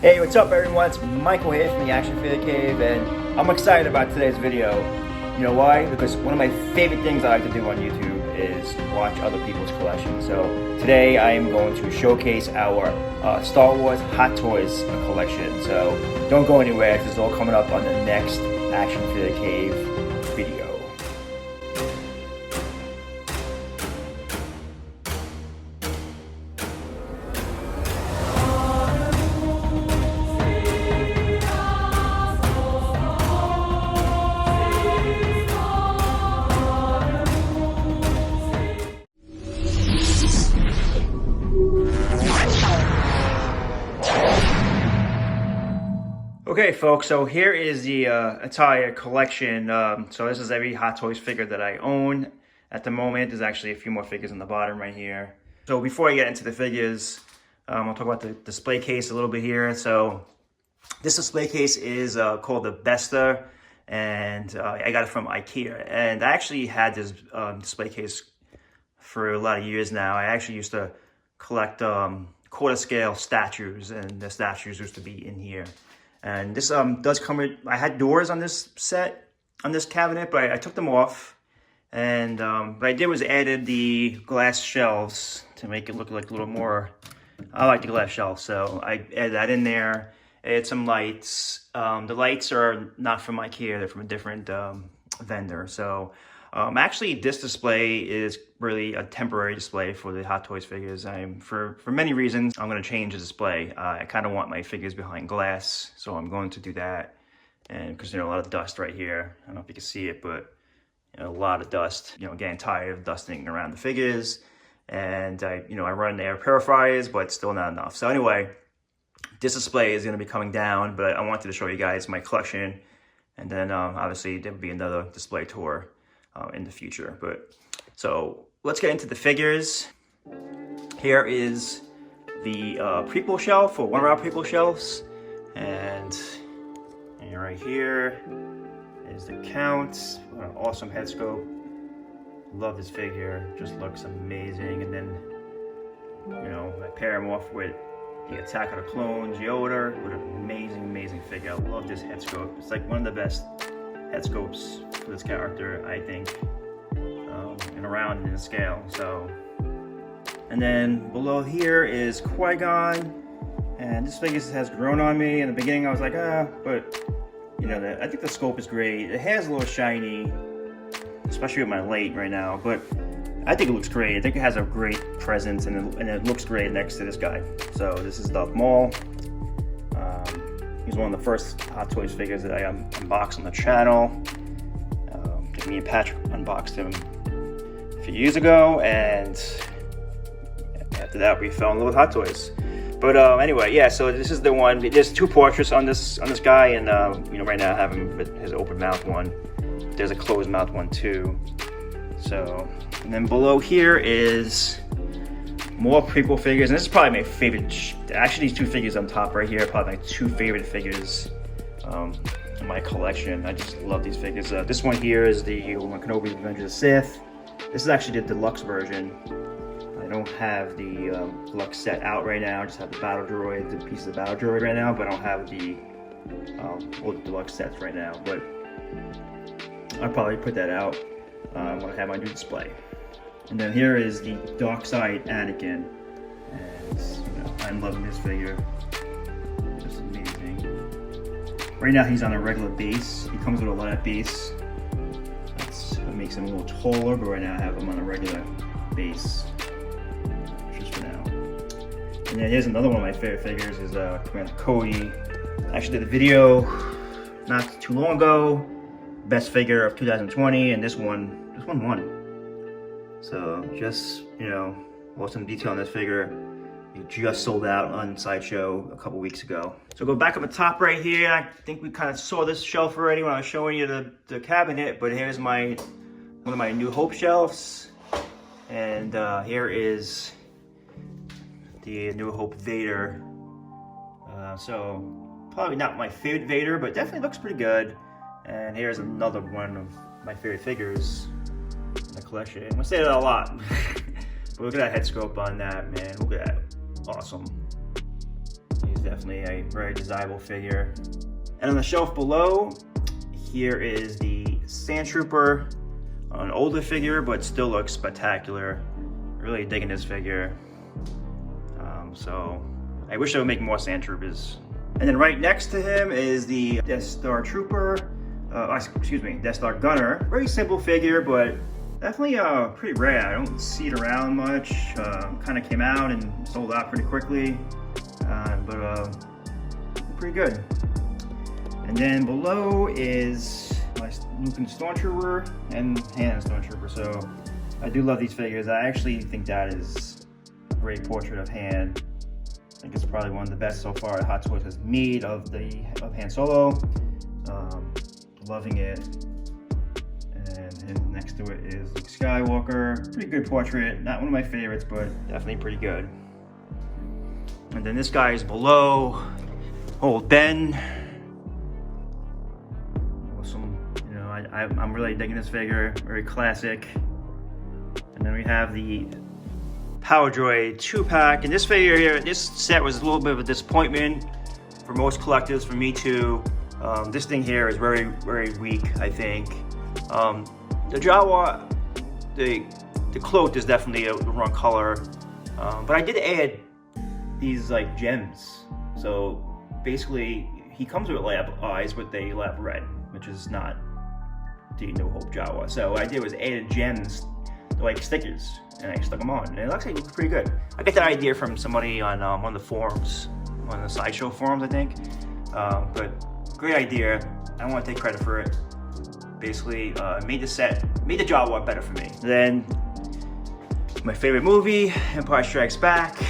Hey, what's up everyone? It's Michael here from the Action Figure Cave, and I'm excited about today's video. You know why? Because one of my favorite things I like to do on YouTube is watch other people's collections. So today I am going to showcase our Star Wars Hot Toys collection. So don't go anywhere, this is all coming up on the next Action Figure Cave video. Okay folks, so here is the entire collection. So this is every Hot Toys figure that I own at the moment. There's actually a few more figures on the bottom right here. So before I get into the figures, I'll talk about the display case a little bit here. So this display case is called the Besta, and I got it from Ikea. And I actually had this display case for a lot of years now. I actually used to collect quarter scale statues, and the statues used to be in here. And this does come with, I had doors on this set, on this cabinet, but I took them off. And what I did was added the glass shelves to make it look like a little more, I like the glass shelves. So I added that in there. I added some lights. The lights are not from Ikea, they're from a different vendor. So actually this display is really a temporary display for the Hot Toys figures. For many reasons, I'm going to change the display. I kind of want my figures behind glass, so I'm going to do that. And because, a lot of dust right here. I don't know if you can see it, but a lot of dust. Getting tired of dusting around the figures. And I run the air purifiers, but still not enough. So anyway, this display is going to be coming down, but I wanted to show you guys my collection. And then obviously there'll be another display tour in the future. But so let's get into the figures. Here is the prequel shelf, or one of our prequel shelves, and right here is the count. What an awesome head scope. Love this figure, just looks amazing. And then I pair him off with the Attack of the Clones Yoda. What an amazing figure. I love this head scope. It's like one of the best head scopes for this character, I think, and around in the scale. So, and then below here is Qui-Gon, and this figure has grown on me. In the beginning I was like, but I think the scope is great. It has a little shiny, especially with my light right now, but I think it looks great. I think it has a great presence, and it looks great next to this guy. So this is Darth Maul. He's one of the first Hot Toys figures that I unboxed on the channel. Me and Patrick unboxed him a few years ago, and after that we fell in love with Hot Toys. But anyway, yeah. So this is the one. There's two portraits on this guy, and right now I have him with his open mouth one. There's a closed mouth one too. So, and then below here is more prequel figures, and this is probably my favorite. Actually, these two figures on top right here are probably my two favorite figures in my collection. I just love these figures. This one here is the Obi-Wan Kenobi Revenge of the Sith. This is actually the deluxe version. I don't have the deluxe set out right now. I just have the battle droid, the pieces of battle droid right now, but I don't have the all the deluxe sets right now. But I'll probably put that out when I have my new display. And then here is the Dark Side Anakin, and I'm loving this figure. Just amazing. Right now he's on a regular base. He comes with a light base. That makes him a little taller, but right now I have him on a regular base, just for now. And then here's another one of my favorite figures, is Commander Cody. I actually did a video not too long ago, best figure of 2020, and this one won. So just, awesome detail on this figure. It just sold out on Sideshow a couple weeks ago. So go back on the top right here. I think we kind of saw this shelf already when I was showing you the cabinet, but here's one of my New Hope shelves. And here is the New Hope Vader. So probably not my favorite Vader, but definitely looks pretty good. And here's another one of my favorite figures in the collection. I'm gonna say that a lot. But look at that head scope on that, man. Look at that. Awesome. He's definitely a very desirable figure. And on the shelf below, here is the Sand Trooper, an older figure, but still looks spectacular. Really digging this figure. So I wish they would make more Sand Troopers. And then right next to him is the Death Star Trooper, Death Star Gunner. Very simple figure, but definitely pretty rare. I don't see it around much. Kind of came out and sold out pretty quickly, but pretty good. And then below is my Lucan Stormtrooper and Han Stormtrooper. So I do love these figures. I actually think that is a great portrait of Han. I think it's probably one of the best so far that Hot Toys has made of Han Solo. Loving it. And next to it is Luke Skywalker. Pretty good portrait. Not one of my favorites, but definitely pretty good. And then this guy is below. Old Ben. Awesome. You know, I'm really digging this figure. Very classic. And then we have the Power Droid 2-pack. And this figure here, this set was a little bit of a disappointment for most collectors, for me too. This thing here is very, very weak, I think. The Jawa, the cloak is definitely the wrong color. But I did add these like gems. So basically, he comes with lab eyes, but they lab red, which is not the New Hope Jawa. So what I did was added gems, like stickers, and I stuck them on, and it actually looks pretty good. I got that idea from somebody on one of the forums, one of the Sideshow forums, I think. But great idea. I don't want to take credit for it. Basically, made the Jawa better for me. Then my favorite movie, Empire Strikes Back.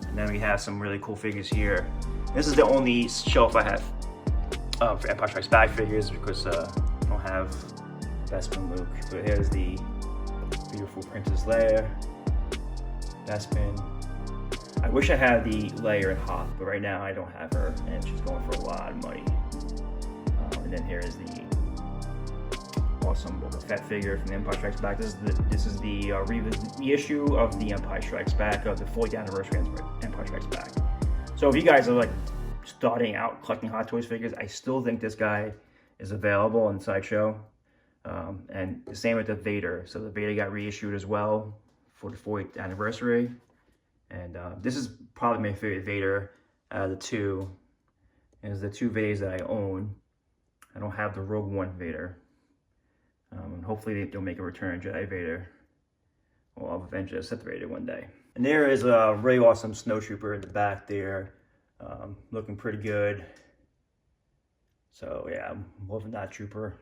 And then we have some really cool figures here. This is the only shelf I have for Empire Strikes Back figures, because I don't have Bespin Luke. But here's the beautiful Princess Leia, Bespin. I wish I had the Leia and Hoth, but right now I don't have her, and she's going for a lot of money. And then here is the awesome Boba Fett figure from the Empire Strikes Back. This is the reissue of the Empire Strikes Back, of the 40th anniversary of Empire Strikes Back. So if you guys are like starting out collecting Hot Toys figures, I still think this guy is available on Sideshow. And the same with the Vader. So the Vader got reissued as well for the 40th anniversary. And this is probably my favorite Vader out of the two. It's the two Vaders that I own. I don't have the Rogue One Vader. And hopefully they'll make a return Jedi Vader. Well, I'll eventually set the Vader one day. And there is a really awesome Snowtrooper in the back there. Looking pretty good. So yeah, I'm loving that trooper.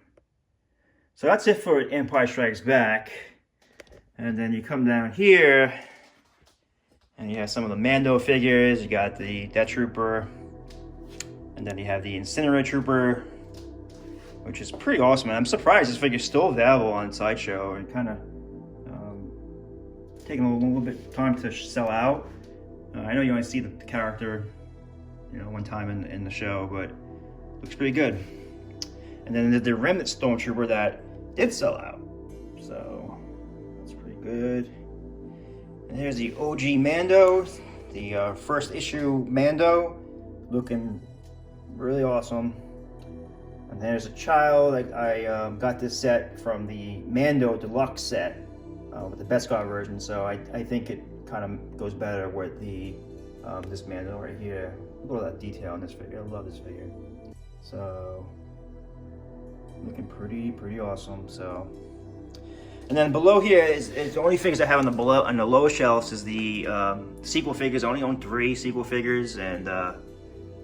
So that's it for Empire Strikes Back. And then you come down here, and you have some of the Mando figures. You got the Death Trooper, and then you have the Incinerator Trooper, which is pretty awesome. And I'm surprised this figure's still available on Sideshow, and kind of taking a little bit of time to sell out. I know you only see the character, you know, one time in the show, but looks pretty good. And then the Remnant Stormtrooper that did sell out, so that's pretty good. And here's the OG Mando, the first issue Mando, looking really awesome. And there's a child. I got this set from the Mando Deluxe set with the Beskar version, so I think it kind of goes better with the this Mando right here. Look at that detail on this figure. I love this figure. So looking pretty awesome. So, and then below here is the only figures I have on the lower shelves is the sequel figures. I only own 3 sequel figures, and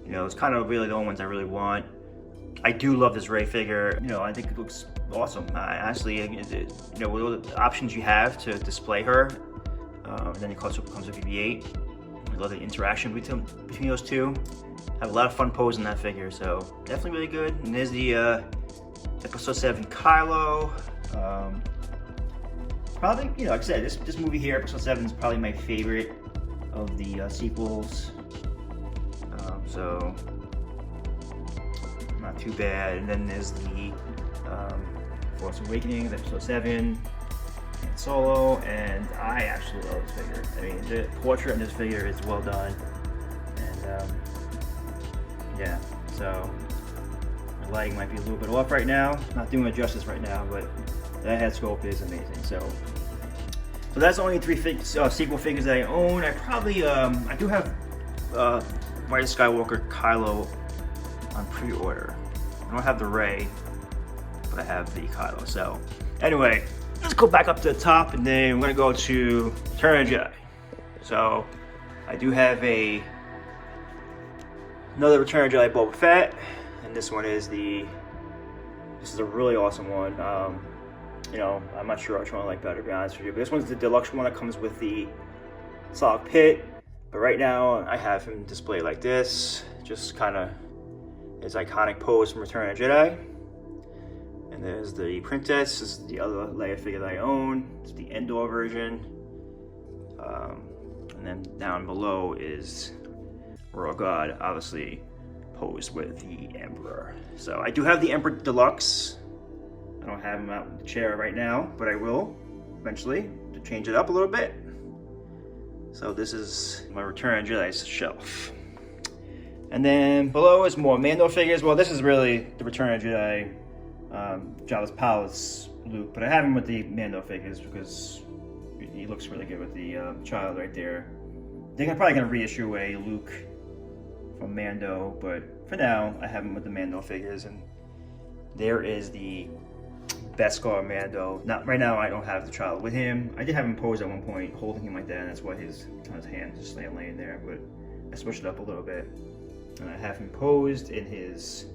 you know, it's kind of really the only ones I really want. I do love this Rey figure. You know, I think it looks awesome. Honestly, you know, with all the options you have to display her, and then it also comes with BB-8. I love the interaction between those two. Have a lot of fun posing that figure, so definitely really good. And there's the Episode 7 Kylo. Probably, you know, like I said, this movie here, Episode 7, is probably my favorite of the sequels. So not too bad. And then there's the Force Awakens, Episode 7, and Solo, and I actually love this figure. I mean, the portrait on this figure is well done, and yeah, so my lighting might be a little bit off right now. Not doing it justice right now, but that head sculpt is amazing. So that's only 3 sequel figures that I own. I probably, I do have Rise of Skywalker Kylo on pre-order. I don't have the Rey, but I have the Kylo. So anyway, let's go back up to the top, and then we're gonna go to Return of the Jedi. So I do have another Return of the Jedi Boba Fett, and this one is this is a really awesome one. You know, I'm not sure which one I like better, to be honest with you. But this one's the deluxe one that comes with the solid pit. But right now, I have him displayed like this, just kind of his iconic pose from Return of the Jedi. And there's the Princess. This is the other Leia figure that I own. It's the Endor version. And then down below is Royal Guard, obviously posed with the Emperor. So I do have the Emperor Deluxe. I don't have him out in the chair right now, but I will eventually to change it up a little bit. So this is my Return of the Jedi shelf. And then below is more Mando figures. Well, this is really the Return of the Jedi Jabba's Palace Luke, but I have him with the Mando figures because he looks really good with the child right there. They're probably going to reissue a Luke from Mando, but for now, I have him with the Mando figures. And there is the Beskar Mando. Not right now, I don't have the child with him. I did have him posed at one point, holding him like that, and that's why his hand just laying there. But I switched it up a little bit, and I have him posed in his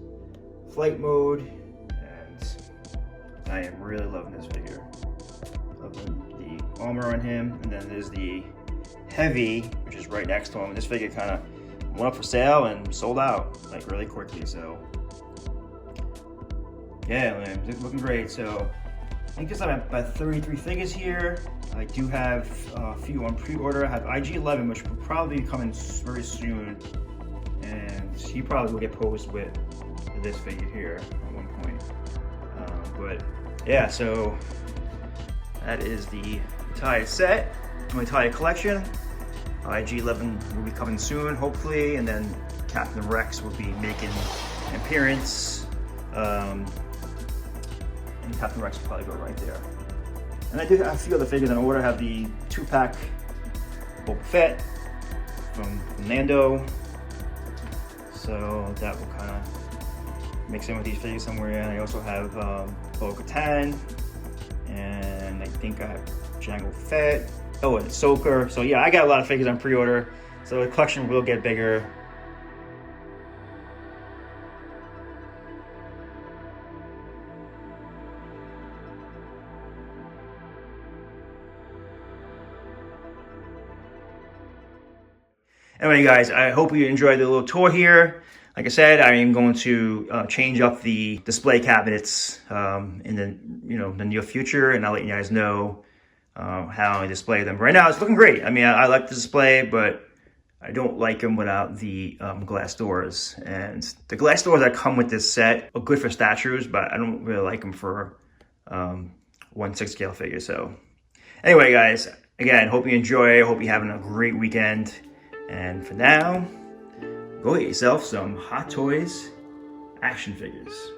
flight mode, and I am really loving this figure. Loving the armor on him, and then there's the Heavy, which is right next to him. This figure kind of went up for sale and sold out like really quickly. So yeah, man, it's looking great. So I think there's about 33 figures here. I do have a few on pre-order. I have IG-11, which will probably be coming very soon, and he probably will get posed with this figure here at one point. But yeah, so that is the entire set, my entire collection. IG-11 will be coming soon, hopefully, and then Captain Rex will be making an appearance. And Captain Rex will probably go right there. And I do have a few other figures in order. I have the 2-pack Boba Fett from Mando. So that will kind of mix in with these figures somewhere. And I also have Bo-Katan, and I think I have Jango Fett. Oh, and Ahsoka. So yeah, I got a lot of figures on pre-order. So the collection will get bigger. Anyway, guys, I hope you enjoyed the little tour here. Like I said, I am going to change up the display cabinets in the near future, and I'll let you guys know how I display them. Right now, it's looking great. I mean, I like the display, but I don't like them without the glass doors. And the glass doors that come with this set are good for statues, but I don't really like them for 1/6 scale figures. So anyway, guys, again, hope you enjoy. Hope you're having a great weekend. And for now, go get yourself some Hot Toys action figures.